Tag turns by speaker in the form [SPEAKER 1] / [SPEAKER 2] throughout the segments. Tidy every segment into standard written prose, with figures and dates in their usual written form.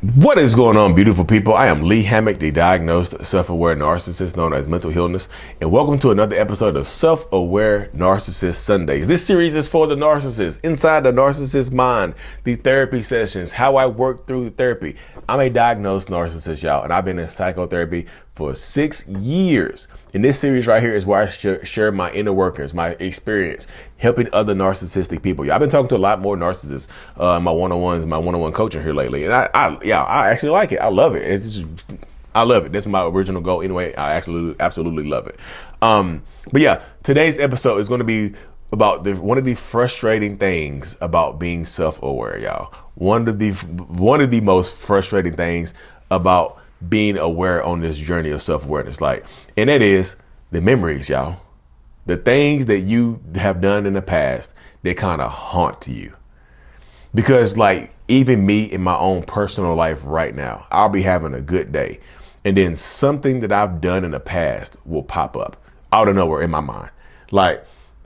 [SPEAKER 1] What is going on, beautiful people? I am Lee Hammock, the diagnosed self-aware narcissist known as mental illness, and welcome to another episode of Self-Aware Narcissist Sundays. This series is for the narcissist, inside the narcissist mind, the therapy sessions, how I work through therapy. I'm a diagnosed narcissist, y'all, and I've been in psychotherapy for 6 years. And this series right here is where I share my inner workings, my experience, helping other narcissistic people. I've been talking to a lot more narcissists in my one-on-ones, my one-on-one coaching here lately. And I actually like it. I love it. I love it. That's my original goal anyway. I absolutely love it. But yeah, today's episode is going to be about one of the frustrating things about being self-aware, y'all. One of the most frustrating things about being aware on this journey of self-awareness, and that is the memories, y'all. The things that you have done in the past that kind of haunt you. Because even me in my own personal life right now, I'll be having a good day, and then something that I've done in the past will pop up out of nowhere in my mind.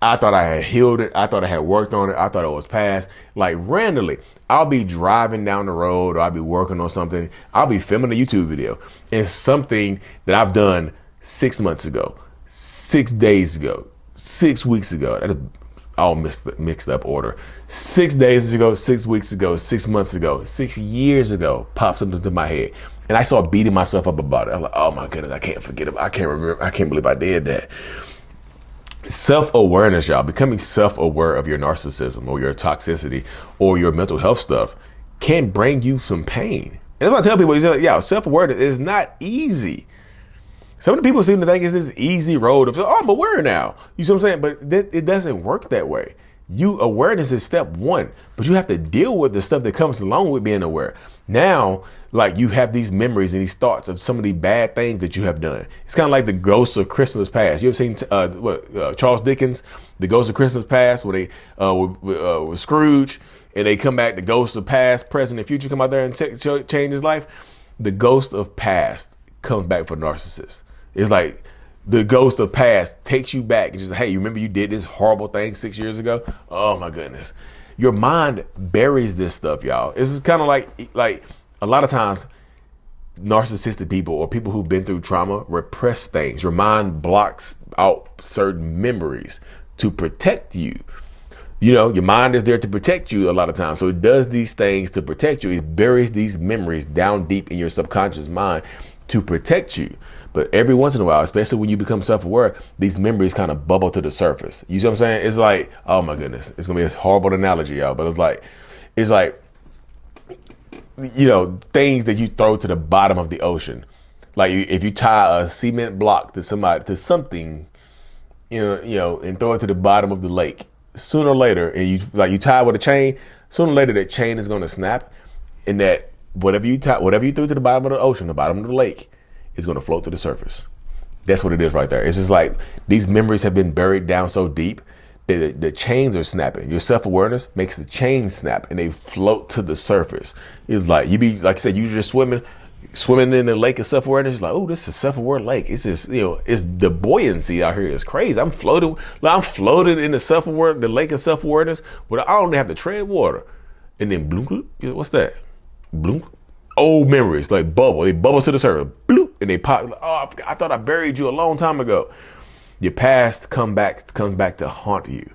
[SPEAKER 1] I thought I had healed it. I thought I had worked on it. I thought it was past. Randomly, I'll be driving down the road or I'll be working on something. I'll be filming a YouTube video and something that I've done 6 months ago, 6 days ago, 6 weeks ago. That all mixed up order. 6 days ago, 6 weeks ago, 6 months ago, 6 years ago pops into my head. And I started beating myself up about it. I was like, oh my goodness, I can't forget it. I can't remember. I can't believe I did that. Self-awareness, y'all, becoming self-aware of your narcissism or your toxicity or your mental health stuff can bring you some pain. And that's what I tell people, self-awareness is not easy. Some of the people seem to think it's this easy road of, I'm aware now. You see what I'm saying? But it doesn't work that way. Awareness is step one, but you have to deal with the stuff that comes along with being aware. Now, you have these memories and these thoughts of some of the bad things that you have done. It's kind of like the ghosts of Christmas past. You ever seen Charles Dickens, The Ghost of Christmas Past, where they with Scrooge, and they come back, the ghosts of past, present, and future come out there and change his life. The ghost of past comes back for narcissists. It's like the ghost of past takes you back and just, hey, you remember you did this horrible thing 6 years ago? Oh my goodness. Your mind buries this stuff, y'all. It's kind of like a lot of times narcissistic people or people who've been through trauma repress things. Your mind blocks out certain memories to protect you. Your mind is there to protect you a lot of times. So it does these things to protect you. It buries these memories down deep in your subconscious mind to protect you. But every once in a while, especially when you become self-aware, things memories kind of bubble to the surface. You see what I'm saying? It's like, oh my goodness, it's gonna be a horrible analogy, y'all. But it's like, things that you throw to the bottom of the ocean. If you tie a cement block to something, and throw it to the bottom of the lake, sooner or later, and you tie it with a chain, sooner or later that chain is gonna snap, and that whatever you threw to the bottom of the ocean, the bottom of the lake, is going to float to the surface. That's what it is right there. It's just like these memories have been buried down so deep that the chains are snapping. Your self-awareness makes the chains snap and they float to the surface. It's like like I said, you just swimming in the lake of self-awareness. It's like, oh, this is a self-aware lake. It's just, it's the buoyancy out here is crazy. I'm floating in the lake of self-awareness, but I only have to tread water. And then bloom, what's that? Bloom. Old memories they bubble to the surface, bloop, and they pop. Oh, I thought I buried you a long time ago. Your past comes back to haunt you,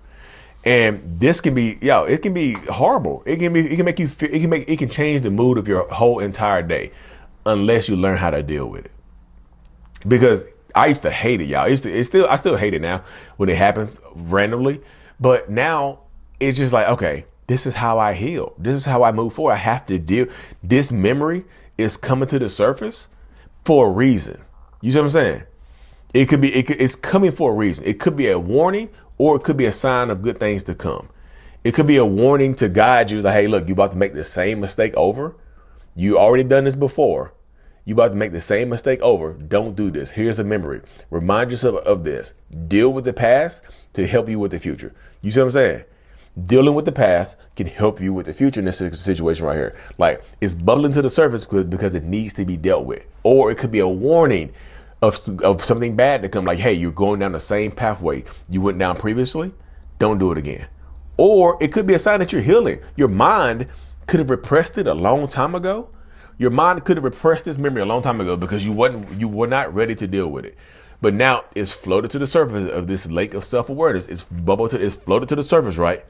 [SPEAKER 1] and this can be, it can be horrible. It can make you feel, it can change the mood of your whole entire day, unless you learn how to deal with it. Because I used to hate it, y'all. I still hate it now when it happens randomly, but now it's just like, okay, this is how I heal. This is how I move forward. I have to deal. This memory is coming to the surface for a reason. You see what I'm saying? It's coming for a reason. It could be a warning or it could be a sign of good things to come. It could be a warning to guide you. Like, hey, look, you about to make the same mistake over. You already done this before. You about to make the same mistake over. Don't do this. Here's a memory. Remind yourself of this. Deal with the past to help you with the future. You see what I'm saying? Dealing with the past can help you with the future in this situation right here. It's bubbling to the surface because it needs to be dealt with. Or it could be a warning of something bad to come. Like, hey, you're going down the same pathway you went down previously. Don't do it again. Or it could be a sign that you're healing. Your mind could have repressed it a long time ago Your mind could have repressed this memory a long time ago because you were not ready to deal with it. But now it's floated to the surface of this lake of self-awareness. It's floated to the surface, right?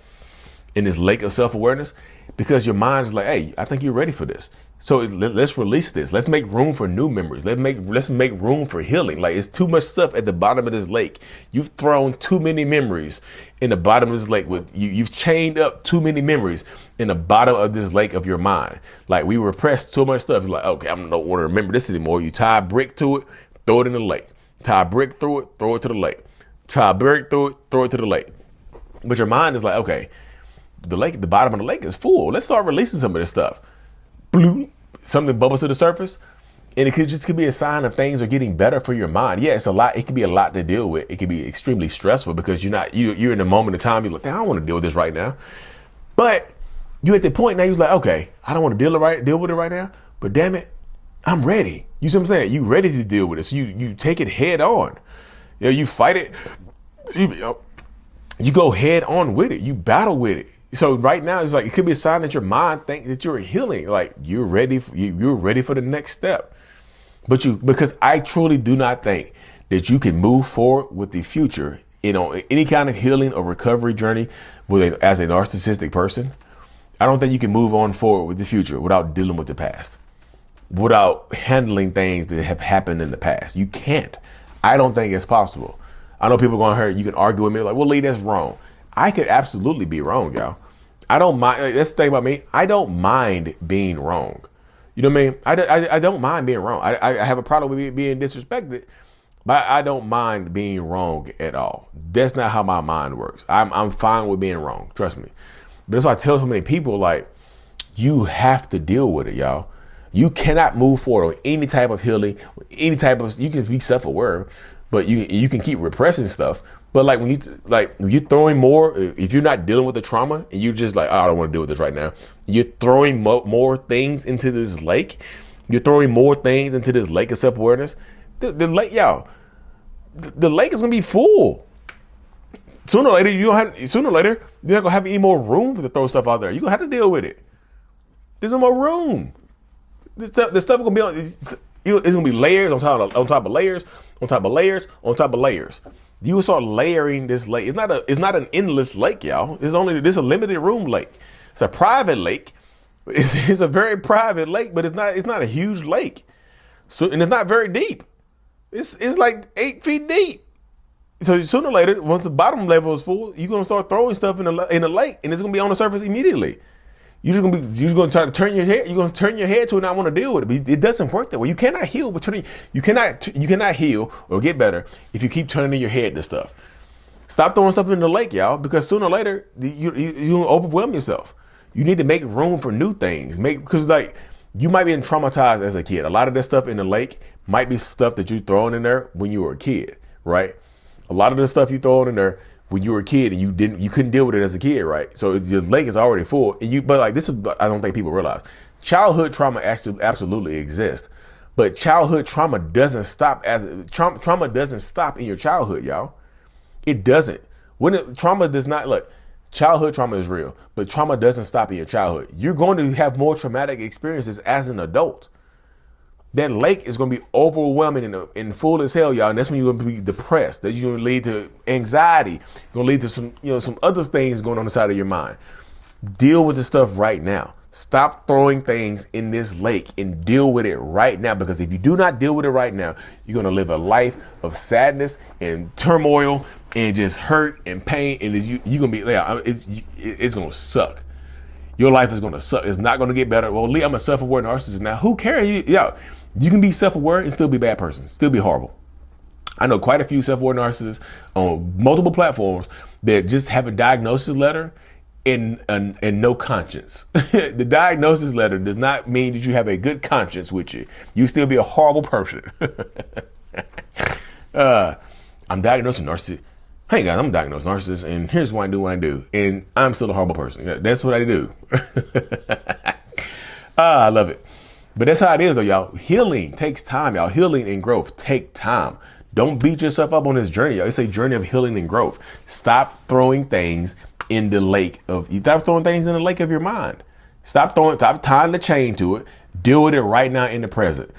[SPEAKER 1] In this lake of self-awareness, because your mind is like, hey, I think you're ready for this. So let's release this. Let's make room for new memories. Let's make room for healing. Like, it's too much stuff at the bottom of this lake. You've thrown too many memories in the bottom of this lake. You've chained up too many memories in the bottom of this lake of your mind. Like, we repressed too much stuff. It's like, okay, I don't want to remember this anymore. You tie a brick to it, throw it in the lake. Tie a brick through it, throw it to the lake. Tie a brick through it, throw it to the lake. But your mind is like, okay, the bottom of the lake is full. Let's start releasing some of this stuff. Blue, something bubbles to the surface, and it could be a sign of things are getting better for your mind. Yeah, it's a lot. It could be a lot to deal with. It could be extremely stressful because you're in a moment of time. You're like, I don't want to deal with this right now. But you're at the point now. You're like, okay, I don't want to deal with it right now. But damn it, I'm ready. You see what I'm saying? You ready to deal with it. So you take it head on. You fight it. You go head on with it. You battle with it. So right now, it's like, it could be a sign that your mind thinks that you're healing. Like, you're ready for the next step. Because I truly do not think that you can move forward with the future, any kind of healing or recovery journey as a narcissistic person. I don't think you can move on forward with the future without dealing with the past, without handling things that have happened in the past. You can't. I don't think it's possible. I know people going to hear, you can argue with me like, well, Lee, that's wrong. I could absolutely be wrong, y'all. I don't mind. That's the thing about me. I don't mind being wrong. You know what I mean? I don't mind being wrong. I have a problem with being disrespected, but I don't mind being wrong at all. That's not how my mind works. I'm fine with being wrong. Trust me. But that's why I tell so many people, like, you have to deal with it, y'all. You cannot move forward with any type of healing, you can be self-aware, but you can keep repressing stuff. But when you're throwing more, if you're not dealing with the trauma and you're just like, oh, I don't want to deal with this right now. You're throwing more things into this lake. You're throwing more things into this lake of self-awareness. The lake, y'all, the lake is going to be full. Sooner or later, you're not going to have any more room to throw stuff out there. You're going to have to deal with it. There's no more room. This stuff is going to be on, it's going to be layers on top of layers, on top of layers, on top of layers. You will start layering this lake. It's not an endless lake, y'all. This is a limited room lake. It's a private lake. It's a very private lake, but it's not a huge lake. So, and it's not very deep. It's like 8 feet deep. So sooner or later, once the bottom level is full, you're gonna start throwing stuff in the lake, and it's gonna be on the surface immediately. You're gonna try to turn your head. You're gonna turn your head to it and not want to deal with it. But it doesn't work that way. You cannot heal, you cannot heal or get better if you keep turning your head to stuff. Stop throwing stuff in the lake, y'all, because sooner or later you're gonna overwhelm yourself. You need to make room for new things. Because you might be traumatized as a kid. A lot of that stuff in the lake might be stuff that you thrown in there when you were a kid, right? A lot of the stuff you thrown in there when you were a kid and you couldn't deal with it as a kid, right? So the lake is already full. This is, I don't think people realize, childhood trauma actually absolutely exists, but childhood trauma doesn't stop trauma doesn't stop in your childhood, y'all. It doesn't. Trauma does not, look, childhood trauma is real, but trauma doesn't stop in your childhood. You're going to have more traumatic experiences as an adult. That lake is going to be overwhelming and full as hell, y'all. And that's when you're going to be depressed. That's going to lead to anxiety. Going to lead to some other things going on inside of your mind. Deal with the stuff right now. Stop throwing things in this lake and deal with it right now. Because if you do not deal with it right now, you're going to live a life of sadness and turmoil and just hurt and pain. And you're going to be, it's going to suck. Your life is going to suck. It's not going to get better. Well, Lee, I'm a self-aware narcissist now. Who cares? You can be self-aware and still be a bad person, still be horrible. I know quite a few self-aware narcissists on multiple platforms that just have a diagnosis letter and no conscience. The diagnosis letter does not mean that you have a good conscience with you. You still be a horrible person. I'm diagnosed with narcissist. Hey guys, I'm a diagnosed narcissist, and here's why I do what I do, and I'm still a horrible person. That's what I do. I love it. But that's how it is, though, y'all. Healing takes time, y'all. Healing and growth take time. Don't beat yourself up on this journey, y'all. It's a journey of healing and growth. Stop throwing things in the lake of your mind. Stop tying the chain to it. Deal with it right now in the present.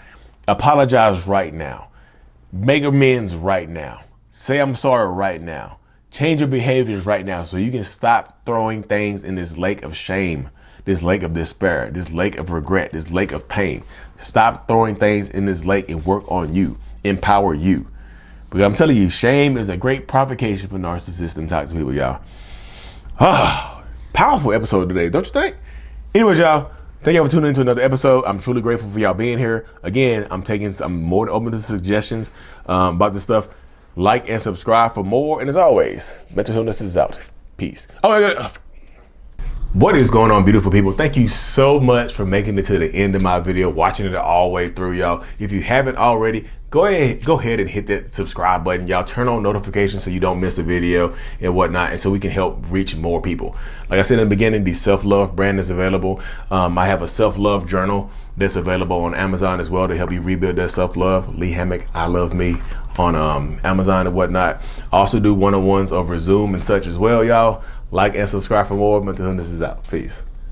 [SPEAKER 1] Apologize right now. Make amends right now. Say I'm sorry right now. Change your behaviors right now so you can stop throwing things in this lake of shame, this lake of despair, this lake of regret, this lake of pain. Stop throwing things in this lake and work on you. Empower you. Because I'm telling you, shame is a great provocation for narcissists and toxic people, y'all. Powerful episode today, don't you think? Anyways, y'all, thank y'all for tuning into another episode. I'm truly grateful for y'all being here. Again, I'm more than open to suggestions about this stuff. Like and subscribe for more. And as always, mental illness is out. Peace. Oh my God. What is going on, beautiful people? Thank you so much for making it to the end of my video, watching it all the way through, y'all. If you haven't already, go ahead and hit that subscribe button, y'all. Turn on notifications so you don't miss a video and whatnot, and so we can help reach more people. Like I said in the beginning, the self-love brand is available. I have a self-love journal that's available on Amazon as well to help you rebuild that self-love. Lee Hammock, I Love Me, on Amazon and whatnot. I also do one-on-ones over Zoom and such as well, y'all. Like and subscribe for more. Mental illness is out. Peace.